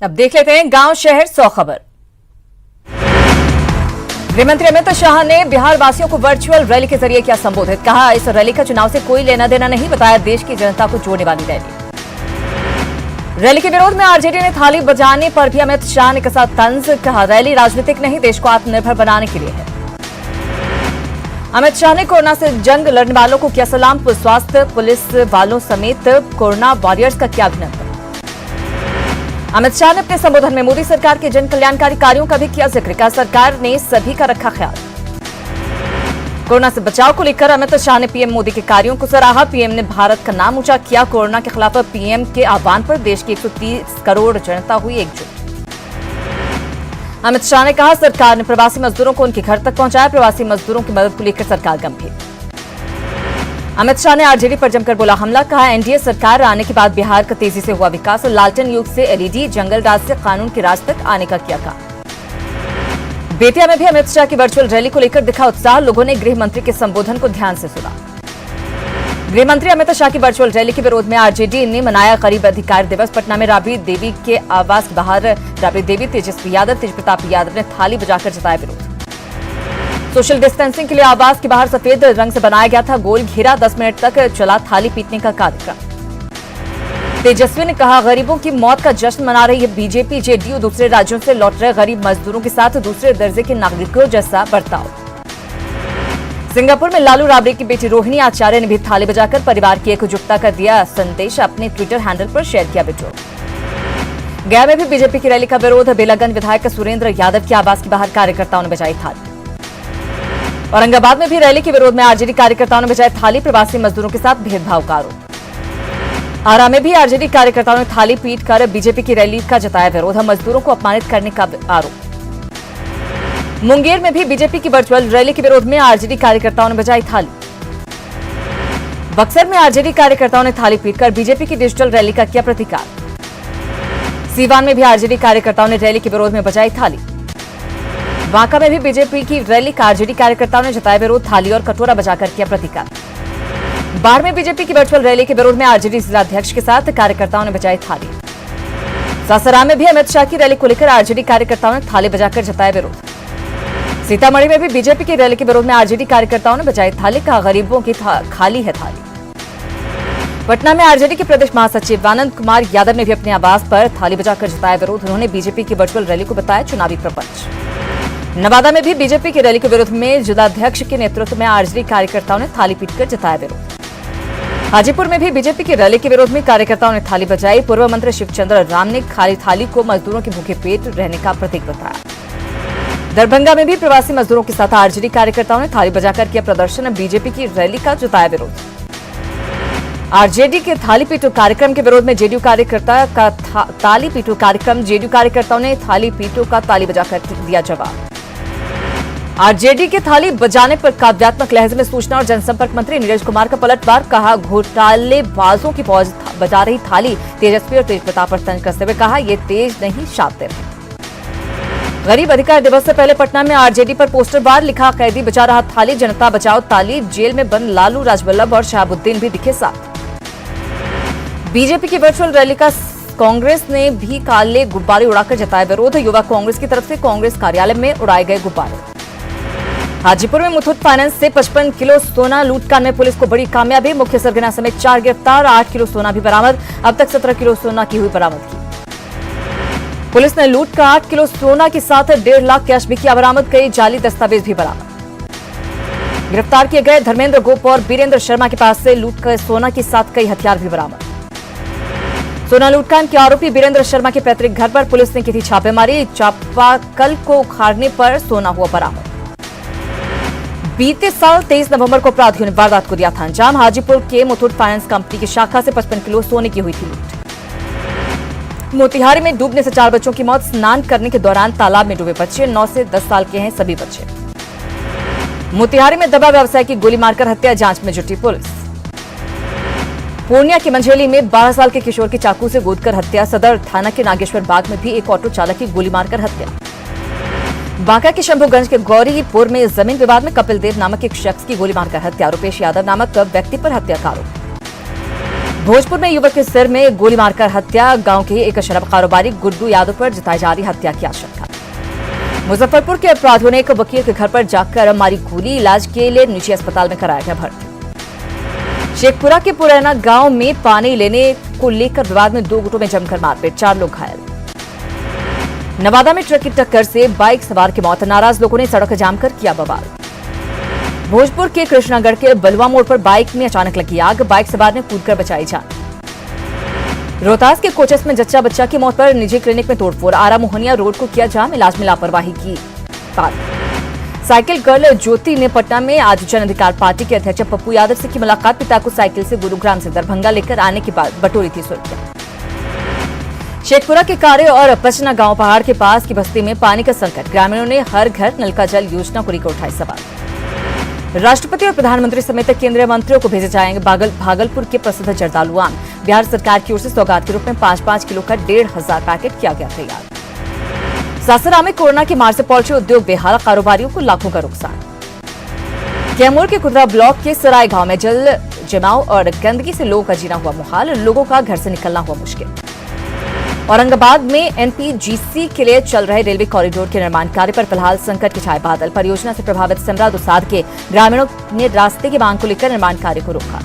अब देख लेते हैं गांव शहर 100 खबर। गृहमंत्री अमित शाह ने बिहार वासियों को वर्चुअल रैली के जरिए किया संबोधित। कहा, इस रैली का चुनाव से कोई लेना देना नहीं, बताया देश की जनता को जोड़ने वाली रैली। रैली के विरोध में आरजेडी ने थाली बजाने पर भी अमित शाह ने कसा तंज। कहा, रैली राजनीतिक नहीं, देश को आत्मनिर्भर बनाने के लिए है। अमित शाह ने कोरोना से जंग लड़ने वालों को किया सलाम। स्वास्थ्य पुलिस वालों समेत कोरोना वॉरियर्स का किया अभिनंदन। अमित शाह ने अपने संबोधन में मोदी सरकार के जन कल्याणकारी कार्यों का भी किया जिक्र। कहा, सरकार ने सभी का रखा ख्याल। कोरोना से बचाव को लेकर अमित शाह ने पीएम मोदी के कार्यों को सराहा। पीएम ने भारत का नाम ऊंचा किया। कोरोना के खिलाफ पीएम के आह्वान पर देश की 130 करोड़ जनता हुई एकजुट। अमित शाह ने कहा, सरकार ने प्रवासी मजदूरों को उनके घर तक पहुंचाया। प्रवासी मजदूरों की मदद को लेकर सरकार गंभीर। अमित शाह ने आरजेडी पर जमकर बोला हमला। कहा, एनडीए सरकार आने के बाद बिहार का तेजी से हुआ विकास। लालटेन युग से एलईडी, जंगल राज से कानून के राज तक आने का किया काम। बेतिया में भी अमित शाह की वर्चुअल रैली को लेकर दिखा उत्साह। लोगों ने गृह मंत्री के संबोधन को ध्यान से सुना। गृह मंत्री अमित शाह की वर्चुअल रैली के विरोध में आरजेडी ने मनाया गरीब अधिकार दिवस। पटना में राबड़ी देवी के आवास के बाहर राबड़ी देवी, तेजस्वी यादव, तेजप्रताप यादव ने थाली बजाकर जताया विरोध। सोशल डिस्टेंसिंग के लिए आवास के बाहर सफेद रंग से बनाया गया था गोल घेरा। 10 मिनट तक चला थाली पीटने का कार्यक्रम। तेजस्वी ने कहा, गरीबों की मौत का जश्न मना रही है बीजेपी, जेडीयू। दूसरे राज्यों से लौट रहे गरीब मजदूरों के साथ दूसरे दर्जे के नागरिकों जैसा बर्ताव। सिंगापुर में लालू राबड़ी की बेटी रोहिणी आचार्य ने भी थाली बजाकर परिवार की एकजुटता का दिया संदेश। अपने ट्विटर हैंडल पर शेयर किया वीडियो। गया में भी बीजेपी की रैली का विरोध। बेलागंज विधायक सुरेंद्र यादव के आवास के बाहर कार्यकर्ताओं ने बजाई थाली। औरंगाबाद में भी रैली के विरोध में आरजेडी कार्यकर्ताओं ने बजाई थाली। प्रवासी मजदूरों के साथ भेदभाव का आरोप। आरा में भी आरजेडी कार्यकर्ताओं ने थाली पीट कर बीजेपी की रैली का जताया विरोध। मजदूरों को अपमानित करने का आरोप। मुंगेर में भी बीजेपी की वर्चुअल रैली के विरोध में आरजेडी कार्यकर्ताओं ने बजाई थाली। बक्सर में आरजेडी कार्यकर्ताओं ने थाली पीटकर बीजेपी की डिजिटल रैली का किया प्रतिकार। सीवान में भी आरजेडी कार्यकर्ताओं ने रैली के विरोध में बजाई थाली। बांका में भी बीजेपी की रैली का आरजेडी कार्यकर्ताओं ने जताया विरोध। थाली और कटोरा बजाकर किया प्रतिकार। बाढ़ में बीजेपी की वर्चुअल रैली के विरोध में आरजेडी जिलाध्यक्ष के साथ कार्यकर्ताओं ने बजाई थाली। सासाराम में भी अमित शाह की रैली को लेकर आरजेडी कार्यकर्ताओं ने थाली बजाकर जताया विरोध। सीतामढ़ी में भी बीजेपी की रैली के विरोध में आरजेडी कार्यकर्ताओं ने बजाई थाली। कहा, गरीबों की खाली है थाली। पटना में आरजेडी के प्रदेश महासचिव आनंद कुमार यादव ने भी अपने आवास पर थाली बजाकर जताया विरोध। उन्होंने बीजेपी की वर्चुअल रैली को बताया चुनावी प्रपंच। नवादा में भी बीजेपी की रैली के विरोध में जिलाध्यक्ष के नेतृत्व में आरजेडी कार्यकर्ताओं ने थाली पीटकर जताया विरोध। हाजीपुर में भी बीजेपी की रैली के विरोध में कार्यकर्ताओं ने थाली बजाई। पूर्व मंत्री शिवचंद्र राम ने खाली थाली को मजदूरों के भूखे पेट रहने का प्रतीक बताया। दरभंगा में भी प्रवासी मजदूरों के साथ आरजेडी कार्यकर्ताओं ने थाली बजाकर किया प्रदर्शन। बीजेपी की रैली का जताया विरोध। आरजेडी के थाली पीटू कार्यक्रम के विरोध में जेडीयू कार्यकर्ता का ताली पीटू कार्यक्रम। जेडीयू कार्यकर्ताओं ने थाली पीटू का ताली बजाकर दिया जवाब। आरजेडी के थाली बजाने पर काव्यात्मक लहजे में सूचना और जनसंपर्क मंत्री नीरज कुमार का पलटवार। कहा, घोटालेबाजों की फौज बजा रही थाली। तेजस्वी और तेजप्रताप पर तंज कसते हुए कहा, ये तेज नहीं शातिर है। गरीब अधिकार दिवस से पहले पटना में आरजेडी पर पोस्टर बार लिखा, कैदी बजा रहा थाली, जनता बचाओ ताली। जेल में बंद लालू, राजवल्लभ और शहाबुद्दीन भी दिखे साथ। बीजेपी की वर्चुअल रैली का कांग्रेस ने भी काले गुब्बारे उड़ाकर जताया विरोध। युवा कांग्रेस की तरफ से कांग्रेस कार्यालय में उड़ाए गए गुब्बारे। हाजीपुर में मुथूट फाइनेंस से 55 किलो सोना लूटकांड में पुलिस को बड़ी कामयाबी। मुख्य सरगना समेत 4 गिरफ्तार। 8 किलो सोना भी बरामद। अब तक 17 किलो सोना की हुई बरामदगी। पुलिस ने लूट का 8 किलो सोना के साथ 1.5 लाख कैश भी किया बरामद। कई जाली दस्तावेज भी बरामद। गिरफ्तार किए गए धर्मेंद्र गोप और बीरेंद्र शर्मा के पास से लूट के सोना के साथ कई हथियार भी बरामद। सोना लूटकांड के आरोपी बीरेंद्र शर्मा के पैतृक घर पर पुलिस ने की थी छापेमारी। चापाकल को उखाड़ने पर सोना हुआ बरामद। बीते साल 23 नवंबर को अपराधियों ने वारदात को दिया था अंजाम। हाजीपुर के मुथूट फाइनेंस कंपनी की शाखा से 55 किलो सोने की हुई थी लूट। मोतिहारी में डूबने से 4 बच्चों की मौत। स्नान करने के दौरान तालाब में डूबे बच्चे। 9 से 10 साल के हैं सभी बच्चे। मोतिहारी में दवा व्यवसाय की गोली मारकर हत्या, जांच में जुटी पुलिस। पूर्णिया की मंझेली में 12 साल के किशोर की चाकू से गोदकर हत्या। सदर थाना के नागेश्वर बाग में भी एक ऑटो चालक की गोली मारकर हत्या। बांका के शंभुगंज के गौरीपुर में जमीन विवाद में कपिल देव नामक एक शख्स की गोली मारकर हत्या। रुपेश यादव नामक व्यक्ति पर हत्या का आरोप। भोजपुर में युवक के सिर में गोली मारकर हत्या। गांव के एक शराब कारोबारी गुड्डू यादव पर जताई जा रही हत्या की आशंका। मुजफ्फरपुर के अपराधियों ने एक वकील के घर पर जाकर मारी गोली। इलाज के लिए निजी अस्पताल में कराया गया भर्ती। शेखपुरा के पुराना गांव में पानी लेने को लेकर विवाद में 2 गुटों में जमकर मारपीट, 4 लोग घायल। नवादा में ट्रक की टक्कर से बाइक सवार की मौत। नाराज लोगों ने सड़क जाम कर किया बवाल। भोजपुर के कृष्णागढ़ के बलुआ मोड़ पर बाइक में अचानक लगी आग। बाइक सवार ने कूदकर बचाई जान। रोहतास के कोचस में जच्चा बच्चा की मौत पर निजी क्लिनिक में तोड़फोड़। आरा मोहनिया रोड को किया जाम, इलाज में लापरवाही की बात। साइकिल गर्ल ज्योति ने पटना में आज जन अधिकार पार्टी के अध्यक्ष पप्पू यादव से की मुलाकात। पिता को साइकिल से गुरुग्राम से दरभंगा लेकर आने के बाद बटोरी थी सुर्खियां। शेखपुरा के कार्य और पचना गांव पहाड़ के पास की बस्ती में पानी का संकट। ग्रामीणों ने हर घर नल का जल योजना को लेकर उठाए सवाल। राष्ट्रपति और प्रधानमंत्री समेत केंद्रीय मंत्रियों को भेजे जाएंगे भागलपुर के प्रसिद्ध जर्दालू आम। बिहार सरकार की ओर से सौगात के रूप में 5-5 किलो का 1,500 पैकेट किया गया तैयार। सासाराम में कोरोना की मार से पहुंचे उद्योग बेहाल, कारोबारियों को लाखों का नुकसान। कैमूर के कुदरा ब्लॉक के सराय गांव में जल जमाव और गंदगी से लोगों का जीना हुआ मुहाल। लोगों का घर से निकलना हुआ मुश्किल। औरंगाबाद में एनपीजीसी के लिए चल रहे रेलवे कॉरिडोर के निर्माण कार्य पर फिलहाल संकट के छाए बादल। परियोजना से प्रभावित सिमरा दुसाध के ग्रामीणों ने रास्ते की मांग को लेकर निर्माण कार्य को रोका।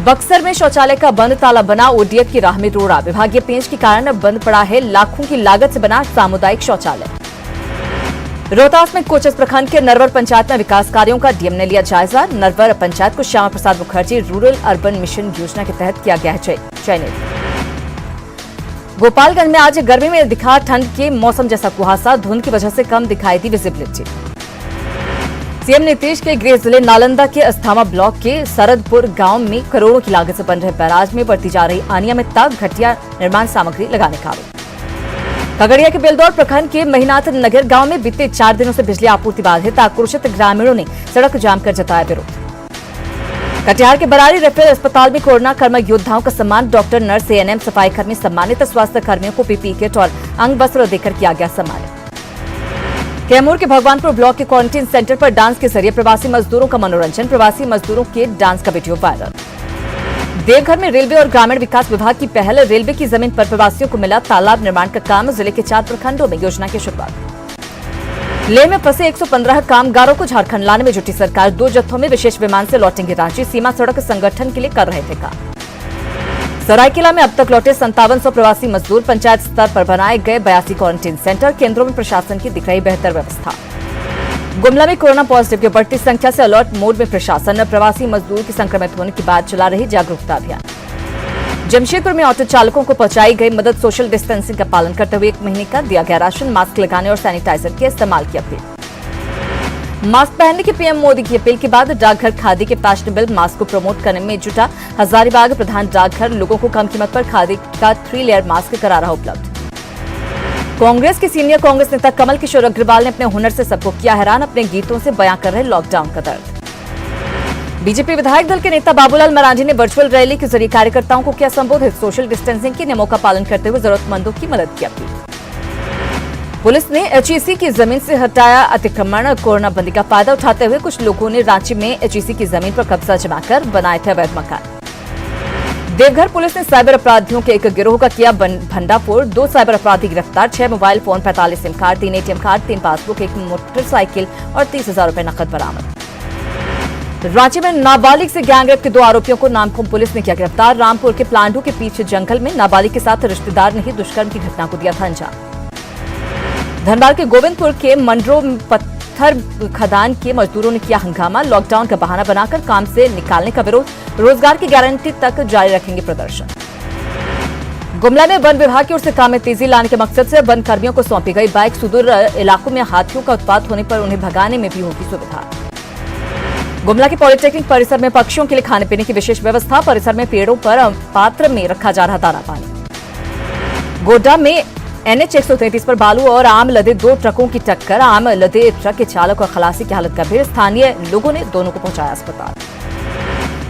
बक्सर में शौचालय का बंद ताला बना, ओडीएफ की राह में रोड़ा। विभागीय पेंच के कारण बंद पड़ा है लाखों की लागत से बना सामुदायिक शौचालय। रोहतास में कोचस प्रखंड के नरवर पंचायत में विकास कार्यों का डीएम ने लिया जायजा। नरवर पंचायत को Shyama Prasad Mukherjee rural urban mission योजना के तहत किया गया है चयनित। गोपालगंज में आज गर्मी में दिखा ठंड के मौसम जैसा कुहासा। धुंध की वजह से कम दिखाई दी विजिबिलिटी। सीएम नीतीश के गृह जिले नालंदा के अस्थामा ब्लॉक के सरदपुर गांव में करोड़ों की लागत से बन रहे बैराज में बढ़ती जा रही अनियमितता, घटिया निर्माण सामग्री लगाने का आरोप। खगड़िया के बेलदौर प्रखंड के महिनाथ नगर गांव में बीते 4 दिनों से बिजली आपूर्ति बाधित। आक्रोशित ग्रामीणों ने सड़क जाम कर जताया विरोध। कटिहार के बरारी रेफरल अस्पताल में कोरोना कर्म योद्धाओं का सम्मान। डॉक्टर, नर्स, एएनएम, सफाई कर्मी सम्मानित। स्वास्थ्य कर्मियों को पीपीई किट और अंग वस्त्र देकर किया गया सम्मानित। कैमूर के भगवानपुर ब्लॉक के क्वारंटीन सेंटर पर डांस के जरिए प्रवासी मजदूरों का मनोरंजन। प्रवासी मजदूरों के डांस का वीडियो वायरल। देवघर में रेलवे और ग्रामीण विकास विभाग की पहल। रेलवे की जमीन पर प्रवासियों को मिला तालाब निर्माण का काम। जिले के 4 प्रखंडों में योजना की शुरुआत। लेह में फंसे 115 कामगारों को झारखंड लाने में जुटी सरकार। 2 जत्थों में विशेष विमान से लौटेंगे रांची। सीमा सड़क संगठन के लिए कर रहे थे काम। सरायकेला में अब तक लौटे 5700 प्रवासी मजदूर। पंचायत स्तर पर बनाए गए 82 क्वारंटीन सेंटर। केंद्रों में प्रशासन की दिख रही बेहतर व्यवस्था। गुमला में कोरोना पॉजिटिव की बढ़ती संख्या से अलर्ट मोड में प्रशासन। प्रवासी मजदूर की संक्रमित होने के बाद चला रही जागरूकता अभियान। जमशेदपुर में ऑटो चालकों को पहुंचाई गई मदद। सोशल डिस्टेंसिंग का पालन करते हुए 1 महीने का दिया गया राशन। मास्क लगाने और सैनिटाइजर के इस्तेमाल की अपील। मास्क पहनने की पीएम मोदी की अपील के बाद डाकघर खादी के फैशनेबल मास्क को प्रमोट करने में जुटा। हजारीबाग प्रधान डाकघर लोगों को कम कीमत पर खादी का 3 लेयर मास्क करा रहा उपलब्ध। कांग्रेस के सीनियर कांग्रेस नेता कमल किशोर अग्रवाल ने अपने हुनर से सबको किया हैरान। अपने गीतों से बयां कर रहे लॉकडाउन का दर्द। बीजेपी विधायक दल के नेता बाबूलाल मरांडी ने वर्चुअल रैली के जरिए कार्यकर्ताओं को किया संबोधित। सोशल डिस्टेंसिंग के नियमों का पालन करते हुए जरूरतमंदों की मदद की अपील। पुलिस ने एचईसी की जमीन से हटाया अतिक्रमण। कोरोना बंदी का फायदा उठाते हुए कुछ लोगों ने रांची में एचईसी की जमीन पर कब्जा जमाकर बनाए थे अवैध मकान। देवघर पुलिस ने साइबर अपराधियों के एक गिरोह का किया भंडाफोड़। 2 साइबर अपराधी गिरफ्तार। 6 mobile phone, 45 SIM card, 3 ATM card, 3 passbook, 1 motorcycle और 30,000 रुपए नकद बरामद। रांची में नाबालिग से गैंगरेप के 2 आरोपियों को नामकुम पुलिस ने किया गिरफ्तार। रामपुर के प्लांडू के पीछे जंगल में नाबालिग के साथ रिश्तेदार ने ही दुष्कर्म की घटना को दिया था अंजाम। धनबाद के गोविंदपुर के मंडरो पत्थर खदान के मजदूरों ने किया हंगामा। लॉकडाउन का बहाना बनाकर काम से निकालने का विरोध। रोजगार की गारंटी तक जारी रखेंगे प्रदर्शन। गुमला में वन विभाग की ओर से काम में तेजी लाने के मकसद से वन कर्मियों को सौंपी गई बाइक। सुदूर इलाकों में हाथियों का उत्पात होने पर उन्हें भगाने में भी होगी सुविधा। गुमला के पॉलिटेक्निक परिसर में पक्षियों के लिए खाने पीने की विशेष व्यवस्था। परिसर में पेड़ों पर पात्र में रखा जा रहा दाना पानी। गोड्डा में एनएच 133 पर बालू और आम लदे 2 ट्रकों की टक्कर। आम लदे ट्रक के चालक और खलासी की हालत गंभीर। स्थानीय लोगों ने दोनों को पहुंचाया अस्पताल।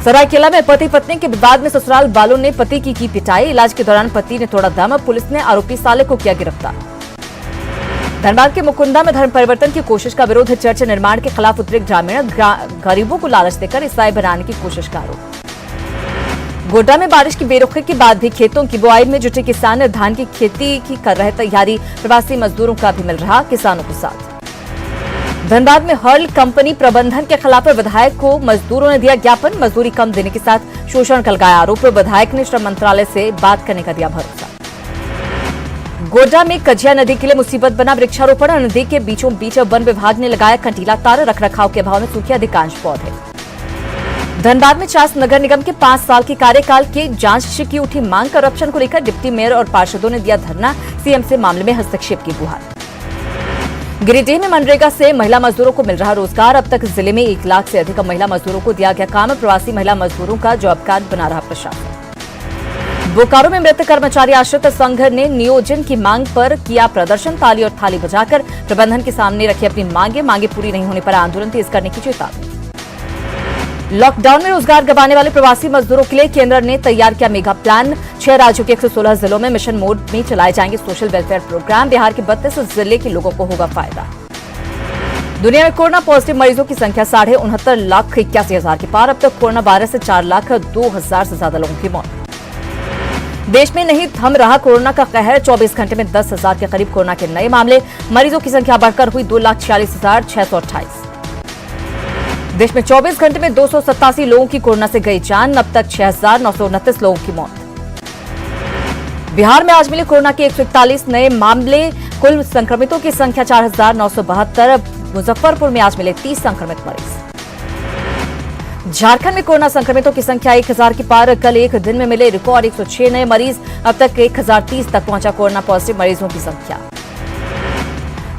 सरायकेला में पति पत्नी के विवाद में ससुराल वालों ने पति की पिटाई। इलाज के दौरान पति ने तोड़ा दम। पुलिस ने आरोपी साले को किया गिरफ्तार। धनबाद के मुकुंदा में धर्म परिवर्तन की कोशिश का विरोध। चर्च निर्माण के खिलाफ उतरे ग्रामीण। गरीबों को लालच देकर ईसाई बनाने की कोशिश का आरोप। गोड्डा में बारिश की बेरुखी के बाद भी खेतों की बुआई में जुटे किसान धान की खेती की कर रहे तैयारी। प्रवासी मजदूरों का भी मिल रहा किसानों को साथ। धनबाद में हर्ल कंपनी प्रबंधन के खिलाफ विधायक को मजदूरों ने दिया ज्ञापन। मजदूरी कम देने के साथ शोषण का लगाया आरोप। विधायक ने श्रम मंत्रालय से बात करने का दिया भरोसा। गोड्डा में कजिया नदी के लिए मुसीबत बना वृक्षारोपण। नदी के बीचों बीच वन विभाग ने लगाया कंटीला तार। रखरखाव के अभाव में सूखे अधिकांश पौधे। धनबाद में चास नगर निगम के 5 साल के कार्यकाल के जांच की उठी मांग। करप्शन को लेकर डिप्टी मेयर और पार्षदों ने दिया धरना। सीएम से मामले में हस्तक्षेप की गुहार। गिरिडीह में मनरेगा से महिला मजदूरों को मिल रहा रोजगार। अब तक जिले में 1 लाख से अधिक महिला मजदूरों को दिया गया काम। प्रवासी महिला मजदूरों का जॉब कार्ड बना रहा प्रशासन। बोकारो में मृत कर्मचारी आश्रित संघ ने नियोजन की मांग पर किया प्रदर्शन। ताली और थाली बजाकर प्रबंधन के सामने रखी अपनी मांगे पूरी नहीं होने पर आंदोलन तेज करने की चेतावनी। लॉकडाउन में रोजगार गंवाने वाले प्रवासी मजदूरों के लिए केंद्र ने तैयार किया मेगा प्लान। 6 राज्यों के 116 जिलों में मिशन मोड में चलाए जाएंगे सोशल वेलफेयर प्रोग्राम। बिहार के 32 जिले के लोगों को होगा फायदा। दुनिया में कोरोना पॉजिटिव मरीजों की संख्या 69,81,000 के पार। अब तक कोरोना वायरस से 4,02,000 से ज्यादा लोगों की मौत। देश में नहीं थम रहा कोरोना का कहर। 24 घंटे में 10,000 के करीब कोरोना के नए मामले। मरीजों की संख्या बढ़कर हुई 2,46,628। देश में 24 घंटे में 287 लोगों की कोरोना से गई जान। अब तक 6,929 लोगों की मौत। बिहार में आज मिले कोरोना के 141 नए मामले। कुल संक्रमितों की संख्या 4,972। मुजफ्फरपुर में आज मिले 30 संक्रमित मरीज। झारखंड में कोरोना संक्रमितों की संख्या 1,000 के पार। कल एक दिन में मिले रिकॉर्ड 106 नए मरीज। अब तक 1,030 तक पहुंचा कोरोना पॉजिटिव मरीजों की संख्या।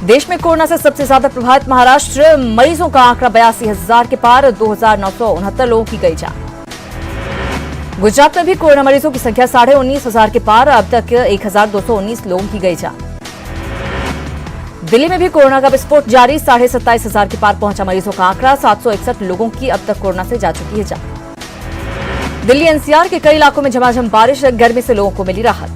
देश में कोरोना से सबसे ज्यादा प्रभावित महाराष्ट्र। मरीजों का आंकड़ा 82,000 के पार। 2,969 लोगों की गई जान। गुजरात में भी कोरोना मरीजों की संख्या 19,500 के पार। अब तक 1,219 लोगों की गई जान। दिल्ली में भी कोरोना का विस्फोट जारी। 27,500 के पार पहुंचा मरीजों का आंकड़ा। 761 लोगों की अब तक कोरोना से जा चुकी है जान। दिल्ली एनसीआर के कई इलाकों में झमाझम बारिश। गर्मी से लोगों को मिली राहत।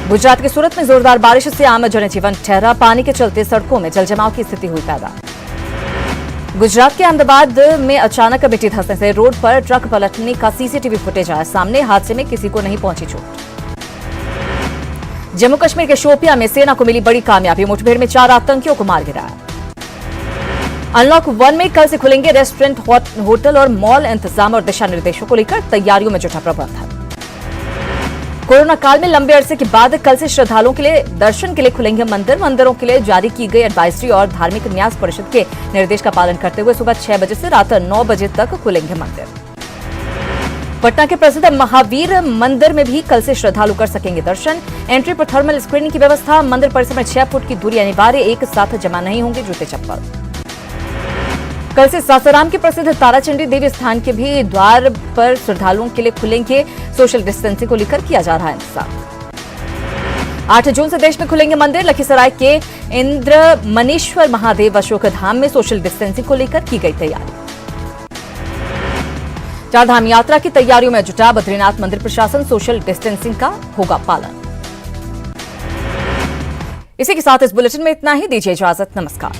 गुजरात के सूरत में जोरदार बारिश से आम जनजीवन ठहरा। पानी के चलते सड़कों में जलजमाव की स्थिति हुई पैदा। गुजरात के अहमदाबाद में अचानक मिट्टी धंसने से रोड पर ट्रक पलटने का सीसीटीवी फुटेज आया सामने। हादसे में किसी को नहीं पहुंची चोट। जम्मू कश्मीर के शोपियां में सेना को मिली बड़ी कामयाबी। मुठभेड़ में 4 आतंकियों को मार गिराया। अनलॉक 1 में कल से खुलेंगे रेस्टोरेंट, होटल और मॉल। इंतजाम और दिशा निर्देशों को लेकर तैयारियों में जुटा प्रबंधन। कोरोना काल में लंबे अरसे के बाद कल से श्रद्धालुओं के लिए दर्शन के लिए खुलेंगे मंदिर। मंदिरों के लिए जारी की गई एडवाइजरी और धार्मिक न्यास परिषद के निर्देश का पालन करते हुए सुबह 6 बजे से रात 9 बजे तक खुलेंगे मंदिर। पटना के प्रसिद्ध महावीर मंदिर में भी कल से श्रद्धालु कर सकेंगे दर्शन। एंट्री पर थर्मल स्क्रीनिंग की व्यवस्था। मंदिर परिसर में 6 फुट की दूरी अनिवार्य। एक साथ जमा नहीं होंगे जूते चप्पल। कल से सासाराम के प्रसिद्ध ताराचंडी देवी स्थान के भी द्वार पर श्रद्धालुओं के लिए खुलेंगे। सोशल डिस्टेंसिंग को लेकर किया जा रहा है इंतजाम। 8 जून से देश में खुलेंगे मंदिर। लखीसराय के इंद्र मनीश्वर महादेव अशोक धाम में सोशल डिस्टेंसिंग को लेकर की गई तैयारी। 4 धाम यात्रा की तैयारियों में जुटा बद्रीनाथ मंदिर प्रशासन। सोशल डिस्टेंसिंग का होगा पालन। इसी के साथ इस बुलेटिन में इतना ही। दीजिए इजाजत। नमस्कार।